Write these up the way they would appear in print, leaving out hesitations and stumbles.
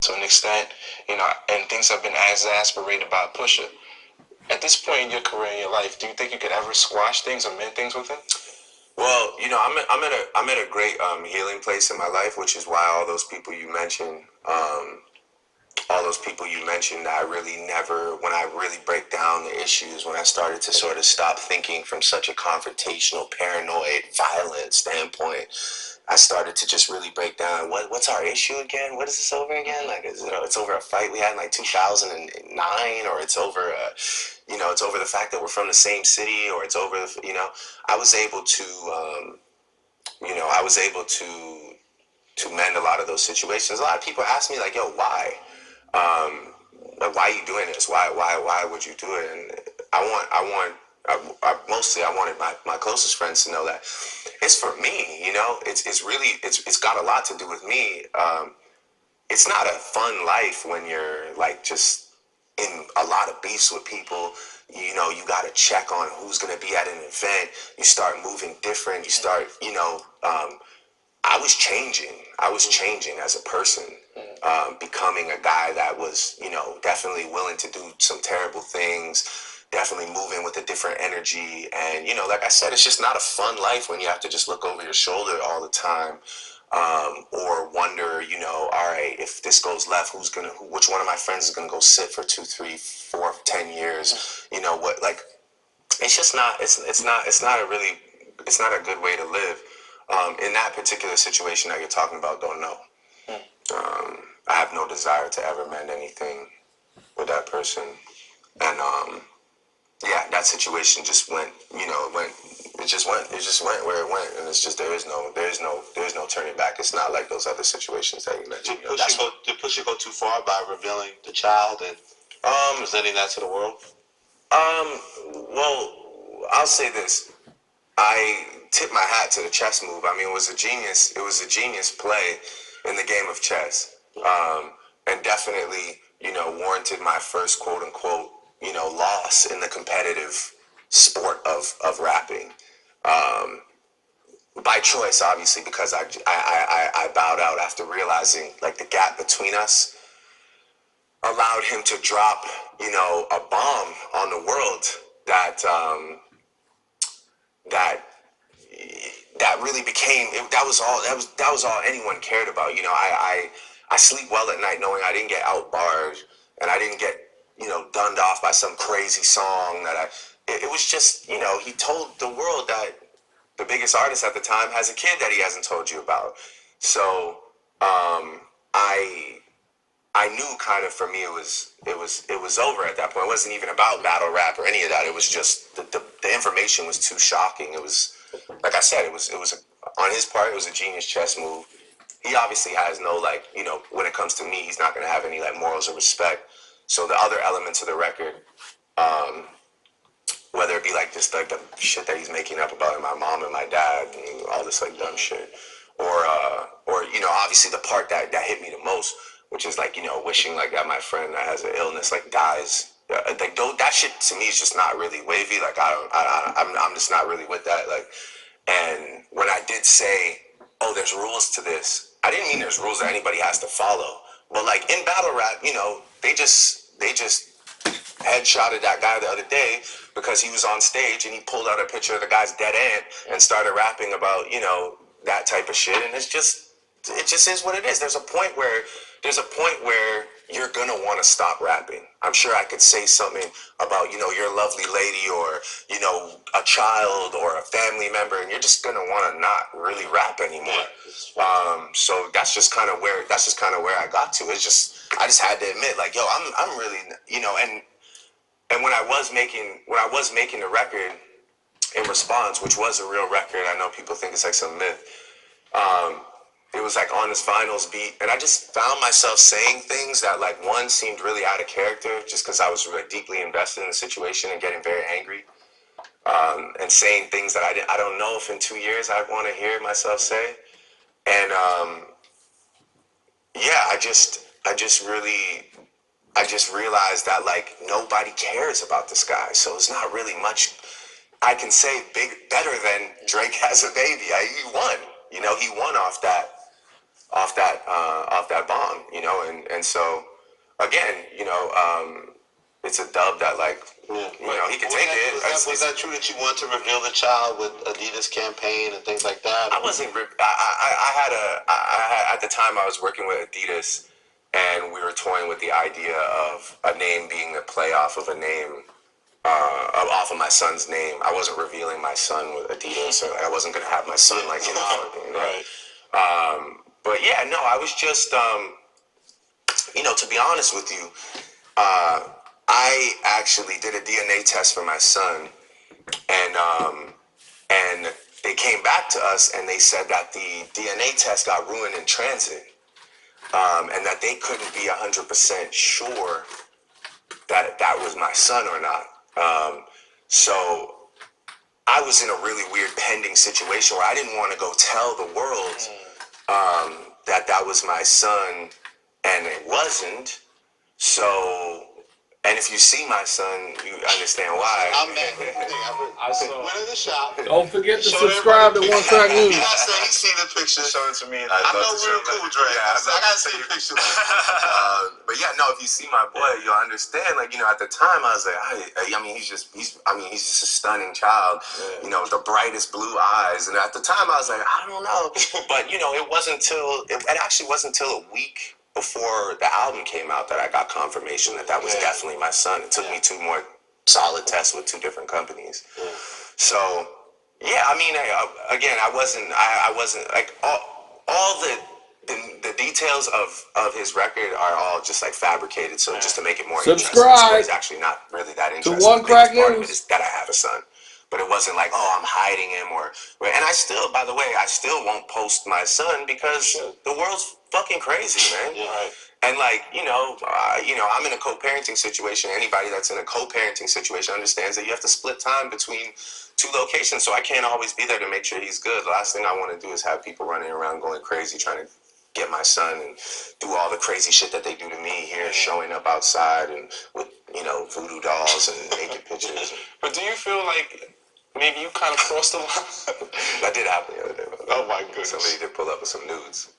to an extent, and things have been exasperated by Pusha. At this point in your career, in your life, do you think you could ever squash things or mend things with him? Well, I'm at a great healing place in my life, which is why all those people you mentioned, I really never, when I really break down the issues, when I started to sort of stop thinking from such a confrontational, paranoid, violent standpoint, I started to just really break down what's our issue again? What is this over again? Like, it's over a fight we had in like 2009, or it's over it's over the fact that we're from the same city, or it's over I was able to I was able to mend a lot of those situations. A lot of people ask me like, yo, why? Like, why are you doing this? Why would you do it? And mostly I wanted my closest friends to know that it's for me. It's really it's got a lot to do with me. It's not a fun life when you're like just in a lot of beefs with people. You got to check on who's going to be at an event. You start moving different. You start, I was changing. I was changing as a person, becoming a guy that was, definitely willing to do some terrible things, definitely moving with a different energy. And, like I said, it's just not a fun life when you have to just look over your shoulder all the time. Or wonder, all right, if this goes left, which one of my friends is gonna go sit for 2, 3, 4, 10 years? What, like, it's just not, it's not a really, it's not a good way to live. In that particular situation that you're talking about, don't know. I have no desire to ever mend anything with that person. And, yeah, that situation just went, it just went where it went, and it's just there's no turning back. It's not like those other situations that you mentioned. Did Pusha go too far by revealing the child and presenting that to the world? Well, I'll say this: I tip my hat to the chess move. I mean, it was a genius. It was a genius play in the game of chess, and definitely, warranted my first quote unquote, loss in the competitive sport of rapping. By choice, obviously, because I bowed out after realizing like the gap between us allowed him to drop, a bomb on the world that that that really became that was all anyone cared about. I sleep well at night knowing I didn't get outbarred and I didn't get dunned off by some crazy song that it was just he told the world that the biggest artist at the time has a kid that he hasn't told you about. So I knew kind of for me it was over at that point. It wasn't even about battle rap or any of that. It was just the information was too shocking. It was, like I said, on his part, it was a genius chess move. He obviously has no, like, when it comes to me, he's not going to have any like morals or respect. So the other elements of the record, whether it be like just like the shit that he's making up about my mom and my dad and all this like dumb shit, or obviously the part that hit me the most, which is like wishing like that my friend that has an illness like dies. Like that shit to me is just not really wavy. Like I'm just not really with that. Like, and when I did say, oh, there's rules to this, I didn't mean there's rules that anybody has to follow. But like in battle rap, they just headshotted that guy the other day because he was on stage and he pulled out a picture of the guy's dead aunt and started rapping about that type of shit. And it just is what it is. There's a point where you're gonna want to stop rapping. I'm sure I could say something about your lovely lady or a child or a family member, and you're just gonna want to not really rap anymore. So that's just kind of where I got to. I just had to admit, like, yo, I'm really, and when I was making the record in response, which was a real record, I know people think it's like some myth. It was like on this vinyls beat, and I just found myself saying things that like one seemed really out of character, just because I was really deeply invested in the situation and getting very angry, and saying things that I don't know if in 2 years I want to hear myself say, and yeah, I just realized that like nobody cares about this guy, so it's not really much I can say better than Drake has a baby. He won. He won off that. off that bomb, you know, and so again, you know, it's a dub that like, you know, he can take it. Was that true that you wanted to reveal the child with Adidas campaign and things like that? I wasn't. I had at the time I was working with Adidas, and we were toying with the idea of a name being a play off of a name, off of my son's name. I wasn't revealing my son with Adidas, or like, I wasn't gonna have my son like you know. Right. But yeah, no, I was just, you know, to be honest with you, I actually did a DNA test for my son, and they came back to us and they said that the DNA test got ruined in transit, and that they couldn't be 100% sure that that was my son or not. So I was in a really weird pending situation where I didn't want to go tell the world that that was my son, and it wasn't. So, and if you see my son, you understand why. I'm mad. I saw. Went in the shop. Don't forget to subscribe to One Crack News. You gotta say he seen the picture. Show it to me. I know real cool, Dre. Yeah, I gotta see the picture. But yeah, no, if you see my boy, you'll understand. Like, you know, at the time, I was like, I mean, he's just a stunning child. You know, the brightest blue eyes. And at the time, I was like, I don't know. But you know, it actually wasn't until a week before the album came out that I got confirmation that that was definitely my son. It took me 2 more solid tests with 2 different companies. So yeah, I mean, I wasn't like all the details of his record are all just like fabricated, so just to make it more interesting. It's actually not really that interesting. To One Crack Part of it News. is that I have a son. But it wasn't like, oh, I'm hiding him and I still, by the way, I still won't post my son because the world's fucking crazy, man. Yeah, right. And like, I'm in a co-parenting situation. Anybody that's in a co-parenting situation understands that you have to split time between 2 locations. So I can't always be there to make sure he's good. The last thing I want to do is have people running around going crazy trying to get my son and do all the crazy shit that they do to me here, showing up outside and with, voodoo dolls and naked pictures. But do you feel like maybe you kind of crossed the line? That did happen the other day. Oh my goodness. Somebody did pull up with some nudes.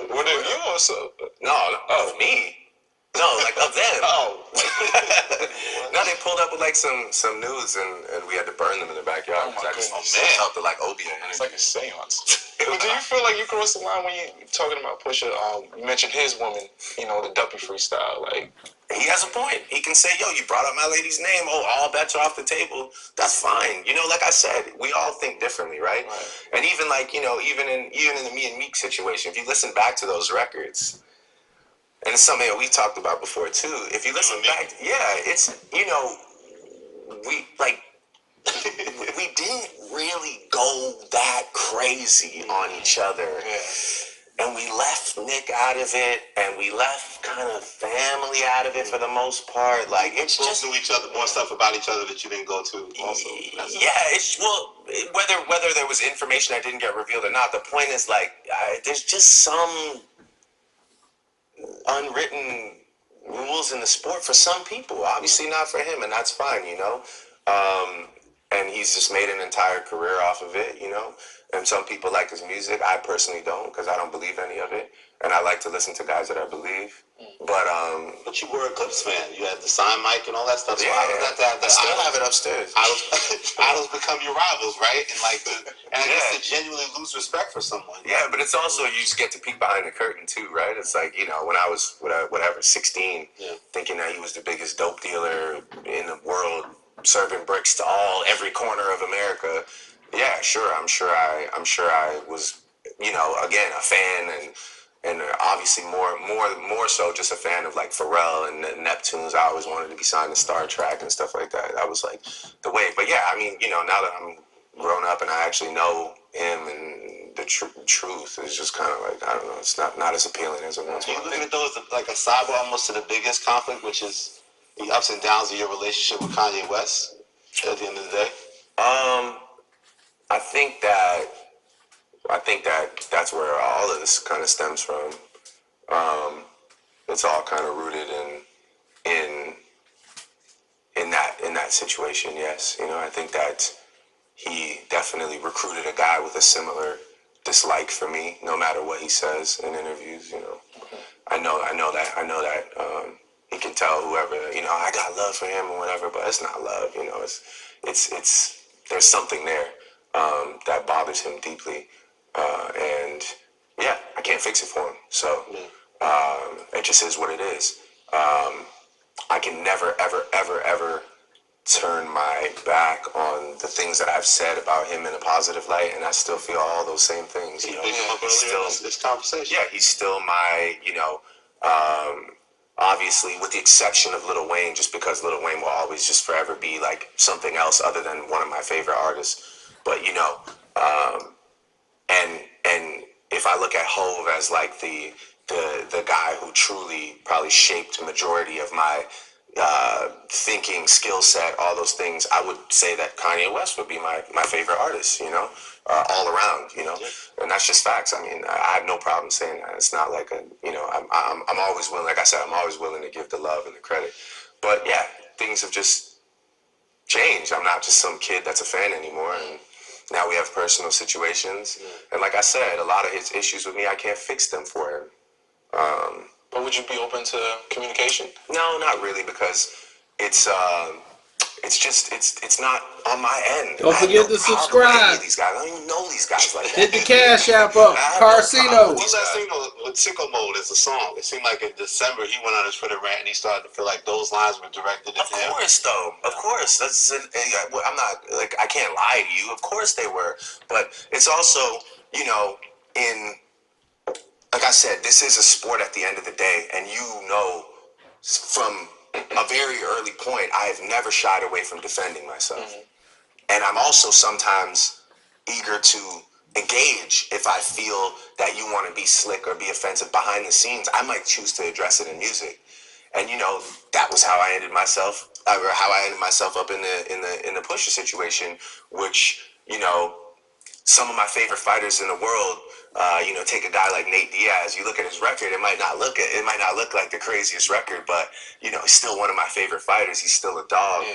What of you or so? No, of me. No, like of them. Oh. No, they pulled up with like some nudes and we had to burn them in the backyard. Oh my I just goodness. felt the like obeah energy. It's like a seance. But do you feel like you crossed the line when you're talking about Pusha? You mentioned his woman, the Duppy freestyle. Like, he has a point. He can say, yo, you brought up my lady's name. Oh, all bets are off the table. That's fine. Like I said, we all think differently, right? And even like, even in the Me and Meek situation, if you listen back to those records, and it's something that we talked about before too. If you listen back, it's, we like, we didn't really go that crazy on each other. And we left Nick out of it, and we left kind of family out of it for the most part. Like, it's just knew each other, more stuff about each other that you didn't go to. Also, whether there was information that didn't get revealed or not. The point is, like, there's just some unwritten rules in the sport for some people. Obviously, not for him, and that's fine. And he's just made an entire career off of it. And some people like his music. I personally don't, because I don't believe any of it. And I like to listen to guys that I believe. But you were a Clips fan. You had the sign mic and all that stuff. So Yeah, I still have it upstairs. Idols become your rivals, right? And I guess to genuinely lose respect for someone. Yeah, but it's also, you just get to peek behind the curtain too, right? It's like, when I was, 16, thinking that he was the biggest dope dealer in the world, serving bricks to every corner of America. Yeah, sure. I'm sure I was, again, a fan and obviously more so just a fan of like Pharrell and Neptunes. I always wanted to be signed to Star Trek and stuff like that. That was like the way. But yeah, I mean, now that I'm grown up and I actually know him and the truth is just kind of like, I don't know, it's not as appealing as it once was. You look at those like a sidebar almost to the biggest conflict, which is the ups and downs of your relationship with Kanye West at the end of the day? I think that that's where all of this kind of stems from. It's all kind of rooted in that situation. Yes, I think that he definitely recruited a guy with a similar dislike for me, no matter what he says in interviews. You know, I know that he can tell whoever, you know, I got love for him or whatever, but it's not love. You know, it's there's something there that bothers him deeply, and yeah, I can't fix it for him. So it just is what it is. I can never, ever, ever, ever turn my back on the things that I've said about him in a positive light, and I still feel all those same things. You know, Bring him up he's earlier still, in this conversation. yeah, he's still my, you know, obviously with the exception of Lil Wayne, just because Lil Wayne will always just forever be like something else other than one of my favorite artists. But you know, and if I look at Hove as like the guy who truly probably shaped the majority of my thinking, skill set, all those things, I would say that Kanye West would be my favorite artist, you know, all around, you know, and that's just facts. I mean, I have no problem saying that. It's not like you know, I'm always willing, like I said, I'm always willing to give the love and the credit. But yeah, things have just changed. I'm not just some kid that's a fan anymore, and now we have personal situations. And like I said, a lot of his issues with me, I can't fix them for him. But would you be open to communication? No, not really, because it's not on my end. Don't forget to subscribe. These guys, I don't even know these guys like that. Hit the Cash App up. Carcino. One last thing though, with Sicko Mode is a song. It seemed like in December he went on his Twitter rant and he started to feel like those lines were directed at him. Of course, though. Of course. I'm not, like, I can't lie to you. Of course they were. But it's also, you know, like I said, this is a sport at the end of the day. And you know, from a very early point, I've never shied away from defending myself. And I'm also sometimes eager to engage if I feel that you want to be slick or be offensive behind the scenes. I might choose to address it in music. And you know, that was how I ended myself, or how I ended myself up in the Pusha situation, which, you know, some of my favorite fighters in the world, you know, take a guy like Nate Diaz. You look at his record, it might not look like the craziest record, but you know, he's still one of my favorite fighters. He's still a dog,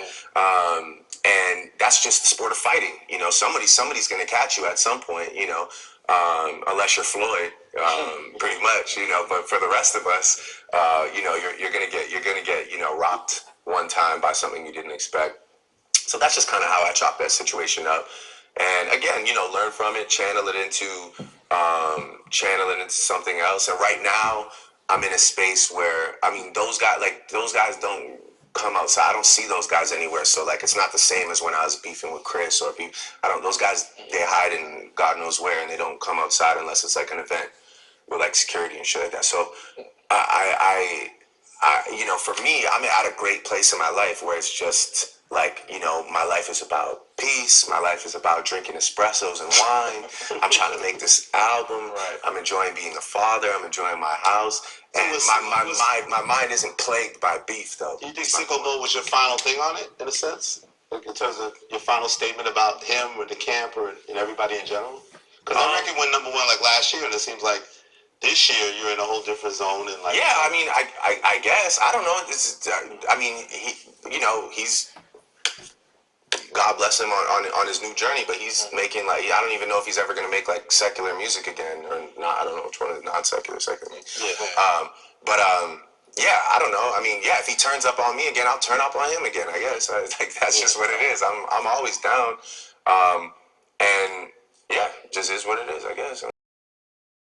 and that's just the sport of fighting. You know, somebody's gonna catch you at some point. You know, unless you're Floyd, pretty much. You know, but for the rest of us, you know, you're gonna get you know, rocked one time by something you didn't expect. So that's just kind of how I chop that situation up. And again, you know, learn from it, channel it into something else. And right now, I'm in a space where, I mean, those guys don't come outside. I don't see those guys anywhere. So like, it's not the same as when I was beefing with Chris or those guys, they hide in God knows where, and they don't come outside unless it's like an event with like security and shit like that. So I you know, for me, I'm at a great place in my life where it's just like, you know, my life is about peace. My life is about drinking espressos and wine. I'm trying to make this album. I'm enjoying being a father. I'm enjoying my house. And my mind isn't plagued by beef, though. Do you think Sicko Mode was your final thing on it, in a sense? Like in terms of your final statement about him or the camp or and everybody in general? Because I reckon went number one like last year, and it seems like this year you're in a whole different zone. And like, yeah, I mean, I guess. I don't know. I mean, you know, he's... God bless him on his new journey, but he's making like, I don't even know if he's ever gonna make like secular music again or not. I don't know which one is non-secular, secular. Yeah, I don't know. I mean, yeah, if he turns up on me again, I'll turn up on him again. I guess like that's just what it is. I'm always down, and yeah, just is what it is. I guess.